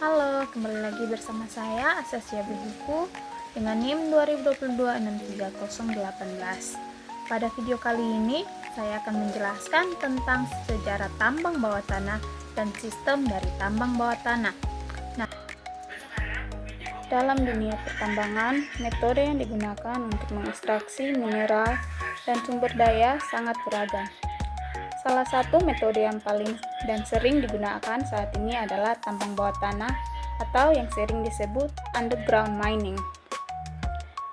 Halo, kembali lagi bersama saya Asasia Behiku dengan NIM 2022-63018. Pada video kali ini, saya akan menjelaskan tentang sejarah tambang bawah tanah dan sistem dari tambang bawah tanah. Nah, dalam dunia pertambangan, metode yang digunakan untuk mengekstraksi mineral dan sumber daya sangat beragam. Salah satu metode yang paling dan sering digunakan saat ini adalah tambang bawah tanah atau yang sering disebut underground mining.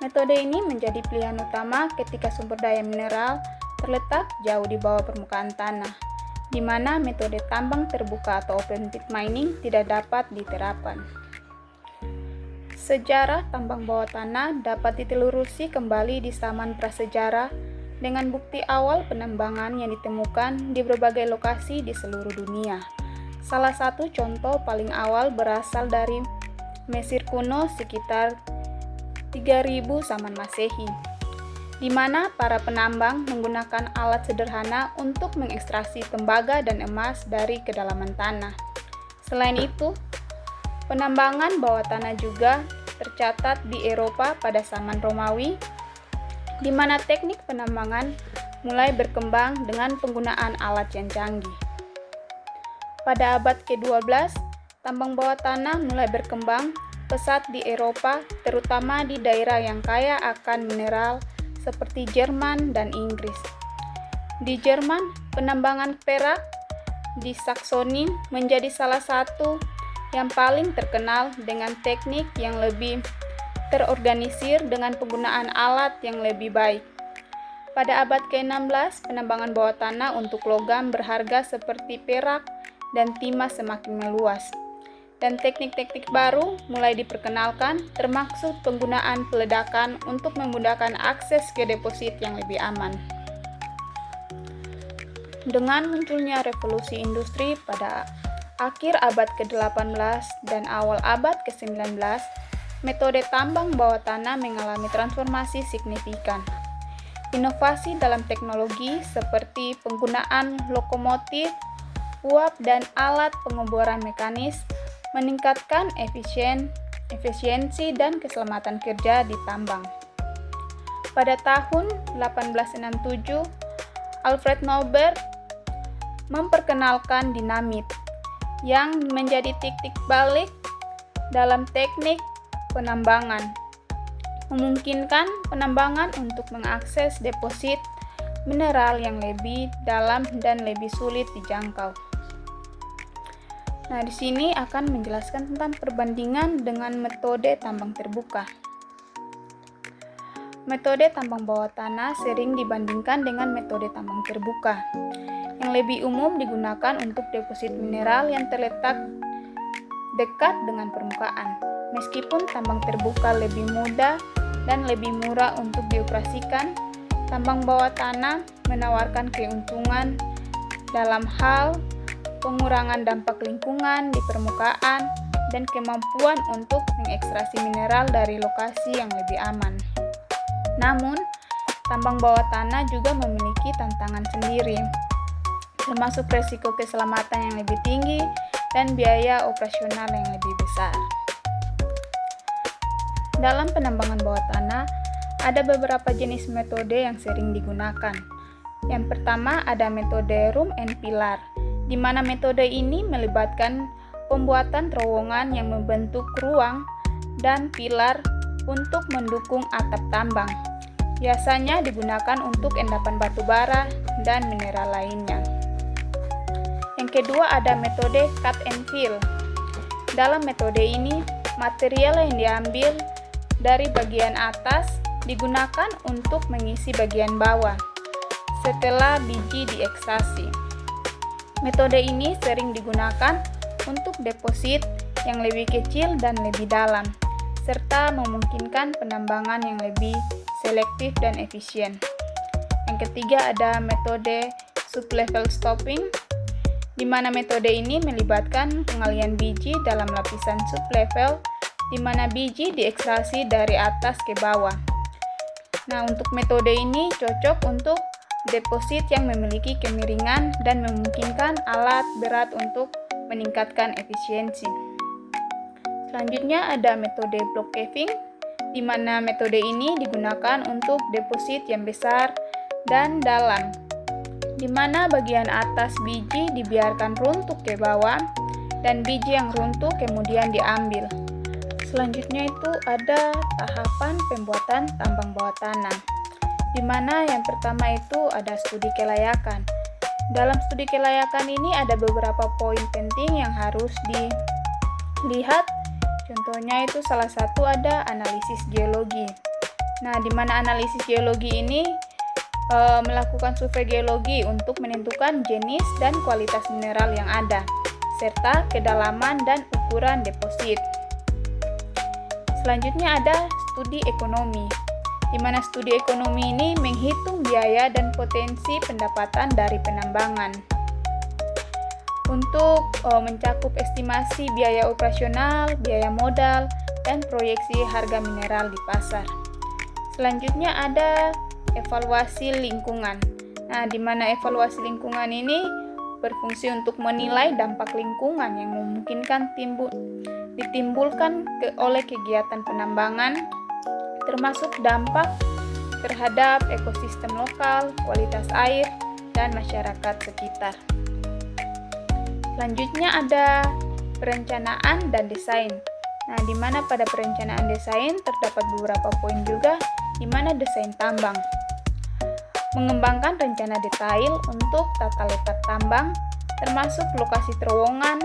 Metode ini menjadi pilihan utama ketika sumber daya mineral terletak jauh di bawah permukaan tanah, di mana metode tambang terbuka atau open pit mining tidak dapat diterapkan. Sejarah tambang bawah tanah dapat ditelusuri kembali di zaman prasejarah dengan bukti awal penambangan yang ditemukan di berbagai lokasi di seluruh dunia. Salah satu contoh paling awal berasal dari Mesir kuno sekitar 3000 zaman Masehi, di mana para penambang menggunakan alat sederhana untuk mengekstraksi tembaga dan emas dari kedalaman tanah. Selain itu, penambangan bawah tanah juga tercatat di Eropa pada zaman Romawi, di mana teknik penambangan mulai berkembang dengan penggunaan alat yang canggih. Pada abad ke-12, tambang bawah tanah mulai berkembang pesat di Eropa, terutama di daerah yang kaya akan mineral seperti Jerman dan Inggris. Di Jerman, penambangan perak di Saksoni menjadi salah satu yang paling terkenal dengan teknik yang lebih terorganisir dengan penggunaan alat yang lebih baik. Pada abad ke-16, penambangan bawah tanah untuk logam berharga seperti perak dan timah semakin meluas, dan teknik-teknik baru mulai diperkenalkan, termasuk penggunaan peledakan untuk memudahkan akses ke deposit yang lebih aman. Dengan munculnya revolusi industri pada akhir abad ke-18 dan awal abad ke-19, metode tambang bawah tanah mengalami transformasi signifikan. Inovasi dalam teknologi seperti penggunaan lokomotif, uap, dan alat pengeboran mekanis meningkatkan efisiensi dan keselamatan kerja di tambang. Pada tahun 1867, Alfred Nobel memperkenalkan dinamit yang menjadi titik balik dalam teknik penambangan, memungkinkan penambangan untuk mengakses deposit mineral yang lebih dalam dan lebih sulit dijangkau. Nah, di sini akan menjelaskan tentang perbandingan dengan metode tambang terbuka. Metode tambang bawah tanah sering dibandingkan dengan metode tambang terbuka, yang lebih umum digunakan untuk deposit mineral yang terletak dekat dengan permukaan. Meskipun tambang terbuka lebih mudah dan lebih murah untuk dioperasikan, tambang bawah tanah menawarkan keuntungan dalam hal pengurangan dampak lingkungan di permukaan dan kemampuan untuk mengekstraksi mineral dari lokasi yang lebih aman. Namun, tambang bawah tanah juga memiliki tantangan sendiri, termasuk risiko keselamatan yang lebih tinggi dan biaya operasional yang lebih besar. Dalam penambangan bawah tanah, ada beberapa jenis metode yang sering digunakan. Yang pertama ada metode room and pillar, di mana metode ini melibatkan pembuatan terowongan yang membentuk ruang dan pilar untuk mendukung atap tambang. Biasanya digunakan untuk endapan batu bara dan mineral lainnya. Yang kedua ada metode cut and fill. Dalam metode ini, material yang diambil dari bagian atas digunakan untuk mengisi bagian bawah setelah biji diekstraksi. Metode ini sering digunakan untuk deposit yang lebih kecil dan lebih dalam, serta memungkinkan penambangan yang lebih selektif dan efisien. Yang ketiga ada metode sublevel stopping, di mana metode ini melibatkan pengalian biji dalam lapisan sublevel, di mana biji diekstraksi dari atas ke bawah. Nah, untuk metode ini cocok untuk deposit yang memiliki kemiringan dan memungkinkan alat berat untuk meningkatkan efisiensi. Selanjutnya ada metode block caving, di mana metode ini digunakan untuk deposit yang besar dan dalam, di mana bagian atas biji dibiarkan runtuh ke bawah dan biji yang runtuh kemudian diambil. Selanjutnya itu ada tahapan pembuatan tambang bawah tanah, di mana yang pertama itu ada studi kelayakan. Dalam studi kelayakan ini ada beberapa poin penting yang harus dilihat. Contohnya itu salah satu ada analisis geologi. Nah, di mana analisis geologi ini melakukan survei geologi untuk menentukan jenis dan kualitas mineral yang ada, serta kedalaman dan ukuran deposit. Selanjutnya ada studi ekonomi, di mana studi ekonomi ini menghitung biaya dan potensi pendapatan dari penambangan untuk mencakup estimasi biaya operasional, biaya modal, dan proyeksi harga mineral di pasar. Selanjutnya ada evaluasi lingkungan. Nah, di mana evaluasi lingkungan ini berfungsi untuk menilai dampak lingkungan yang memungkinkan ditimbulkan oleh kegiatan penambangan, termasuk dampak terhadap ekosistem lokal, kualitas air, dan masyarakat sekitar. Selanjutnya ada perencanaan dan desain. Nah, di mana pada perencanaan desain terdapat beberapa poin juga, di mana desain tambang mengembangkan rencana detail untuk tata letak tambang, termasuk lokasi terowongan,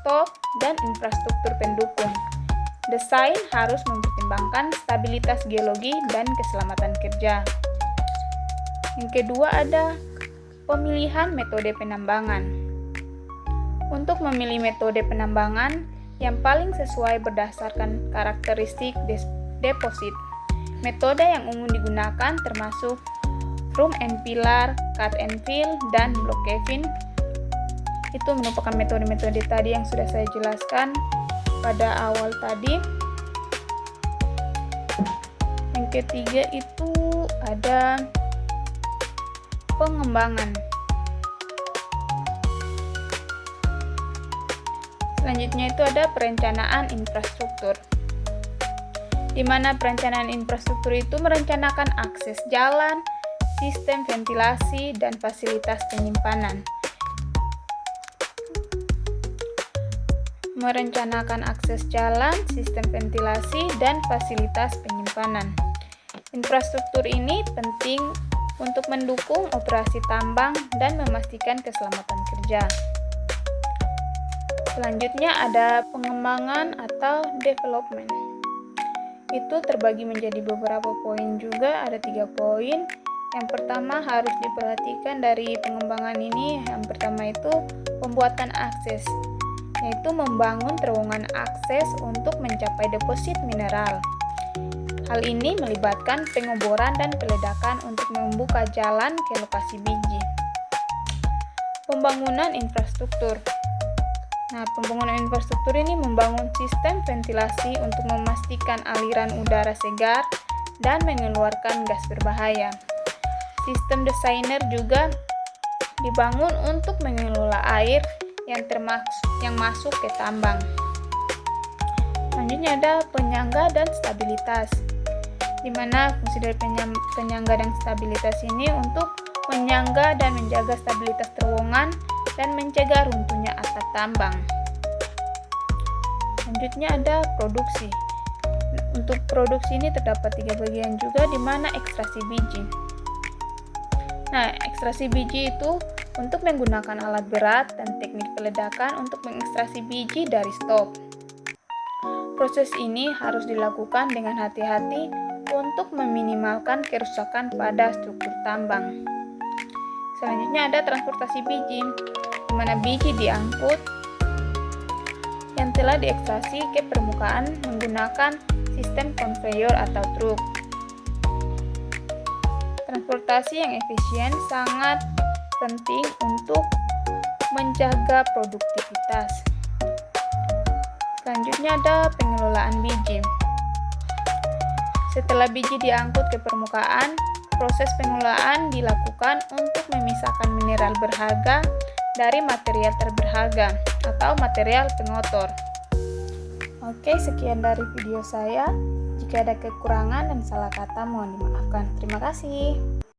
stok, dan infrastruktur pendukung. Desain harus mempertimbangkan stabilitas geologi dan keselamatan kerja. Yang kedua ada pemilihan metode penambangan. Untuk memilih metode penambangan yang paling sesuai berdasarkan karakteristik deposit, metode yang umum digunakan termasuk room and pillar, cut and fill, dan block caving. Itu merupakan metode-metode tadi yang sudah saya jelaskan pada awal tadi. Yang ketiga itu ada pengembangan. Selanjutnya itu ada perencanaan infrastruktur, di mana perencanaan infrastruktur itu merencanakan akses jalan, sistem ventilasi, dan fasilitas penyimpanan. Merencanakan akses jalan, sistem ventilasi, dan fasilitas penyimpanan. Infrastruktur ini penting untuk mendukung operasi tambang dan memastikan keselamatan kerja. Selanjutnya ada pengembangan atau development. Itu terbagi menjadi beberapa poin juga, ada 3 poin. Yang pertama harus diperhatikan dari pengembangan ini, yang pertama itu pembuatan akses, yaitu membangun terowongan akses untuk mencapai deposit mineral. Hal ini melibatkan pengoboran dan peledakan untuk membuka jalan ke lokasi biji. Pembangunan infrastruktur. Nah, pembangunan infrastruktur ini membangun sistem ventilasi untuk memastikan aliran udara segar dan mengeluarkan gas berbahaya. Sistem desainer juga dibangun untuk mengelola air yang masuk ke tambang. Selanjutnya ada penyangga dan stabilitas, di mana fungsi dari penyangga dan stabilitas ini untuk menyangga dan menjaga stabilitas terowongan dan mencegah runtuhnya atap tambang. Selanjutnya ada produksi. Untuk produksi ini terdapat 3 bagian juga, di mana ekstraksi biji. Nah, ekstraksi biji itu untuk menggunakan alat berat dan teknik peledakan untuk mengekstraksi biji dari stok. Proses ini harus dilakukan dengan hati-hati untuk meminimalkan kerusakan pada struktur tambang. Selanjutnya ada transportasi biji, di mana biji diangkut yang telah diekstraksi ke permukaan menggunakan sistem konveyor atau truk. Transportasi yang efisien sangat penting untuk menjaga produktivitas. Selanjutnya ada pengelolaan biji. Setelah biji diangkut ke permukaan, proses pengelolaan dilakukan untuk memisahkan mineral berharga dari material terberharga atau material pengotor. Oke, sekian dari video saya. Jika ada kekurangan dan salah kata mohon dimaafkan. Terima kasih.